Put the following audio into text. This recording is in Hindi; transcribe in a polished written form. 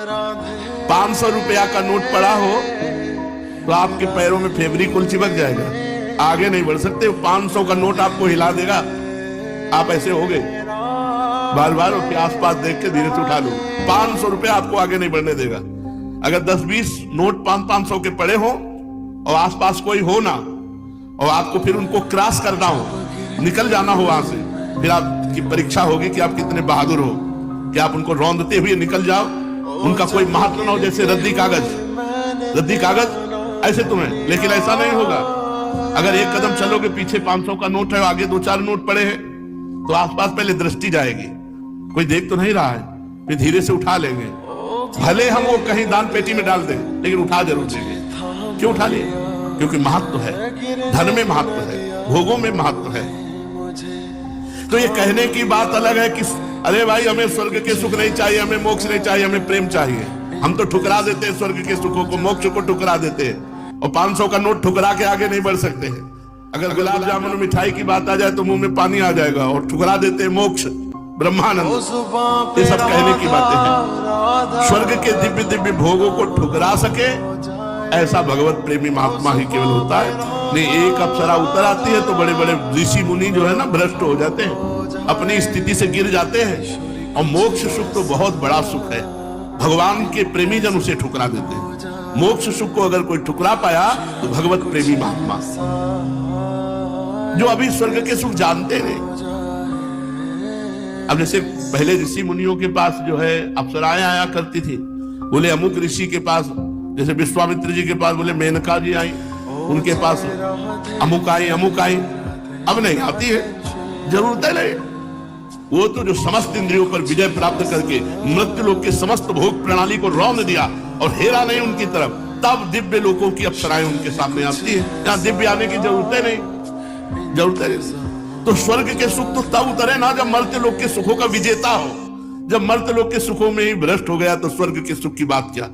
500 रुपया का नोट पड़ा हो तो आपके पैरों में फेविकोल चिपक जाएगा, आगे नहीं बढ़ सकते। 500 का नोट आपको हिला देगा, आप ऐसे हो गए। बार बार उसके आसपास देख के धीरे से उठा लो। 500 रुपया आपको आगे नहीं बढ़ने देगा। अगर 10-20 नोट 500 के पड़े हो और आसपास कोई हो ना, और आपको फिर उनको क्रॉस करना हो, निकल जाना हो वहां से, फिर आपकी परीक्षा होगी कि आप कितने बहादुर हो कि आप उनको रौंदते हुए निकल जाओ। उनका कोई महत्व ना हो, जैसे रद्दी कागज ऐसे तुम्हें, लेकिन ऐसा नहीं होगा। अगर एक कदम चलोगे, पीछे 500 का नोट है, आगे 2-4 नोट पड़े हैं, तो आसपास पहले दृष्टि जाएगी, कोई देख तो नहीं रहा है, फिर धीरे से उठा लेंगे। भले हम वो कहीं दान पेटी में डाल दें, लेकिन उठा जरूर देंगे। क्यों उठा लिए? क्योंकि महत्व है, धन में महत्व है, भोगों में महत्व है। तो ये कहने की बात अलग है कि अरे भाई हमें स्वर्ग के सुख नहीं चाहिए, हमें मोक्ष नहीं चाहिए, हमें प्रेम चाहिए। हम तो ठुकरा देते हैं स्वर्ग के सुखों को, मोक्ष को ठुकरा देते हैं, और 500 का नोट ठुकरा के आगे नहीं बढ़ सकते हैं। अगर गुलाब जामुन मिठाई की बात आ जाए तो मुंह में पानी आ जाएगा, और ठुकरा देते हैं मोक्ष, ब्रह्मानंद। ये सब कहने की बातें हैं। स्वर्ग के दिव्य दिव्य भोगों को ठुकरा सके ऐसा भगवत प्रेमी महात्मा ही केवल होता है। नहीं, एक अप्सरा उतर आती है तो बड़े बड़े ऋषि मुनि जो है ना, भ्रष्ट हो जाते हैं, अपनी स्थिति से गिर जाते हैं। और मोक्ष सुख तो बहुत बड़ा सुख है, भगवान के प्रेमी जन उसे ठुकरा देते हैं। मोक्ष सुख को अगर कोई ठुकरा पाया तो भगवत प्रेमी महात्मा, जो अभी स्वर्ग के सुख जानते नहीं। अब जैसे पहले ऋषि मुनियों के पास जो है अप्सराएं आया करती थी, बोले अमुक ऋषि के पास, जैसे विश्वामित्र जी के पास बोले मेनका जी आई, उनके पास अमुक आई। अब नहीं आती है, जरूरत है नहीं। वो तो जो समस्त इंद्रियों पर विजय प्राप्त करके मृत्यु लोक के समस्त भोग प्रणाली को रौंद दिया और हेरा नहीं उनकी तरफ, तब दिव्य लोकों की अप्सराएं उनके सामने आती है। यहाँ दिव्य आने की जरूरत है नहीं। तो स्वर्ग के सुख तो तब उतरे ना जब मर्त्य लोक के सुखों का विजेता हो। जब मर्त्य लोक के सुखों में ही भ्रष्ट हो गया तो स्वर्ग के सुख की बात क्या।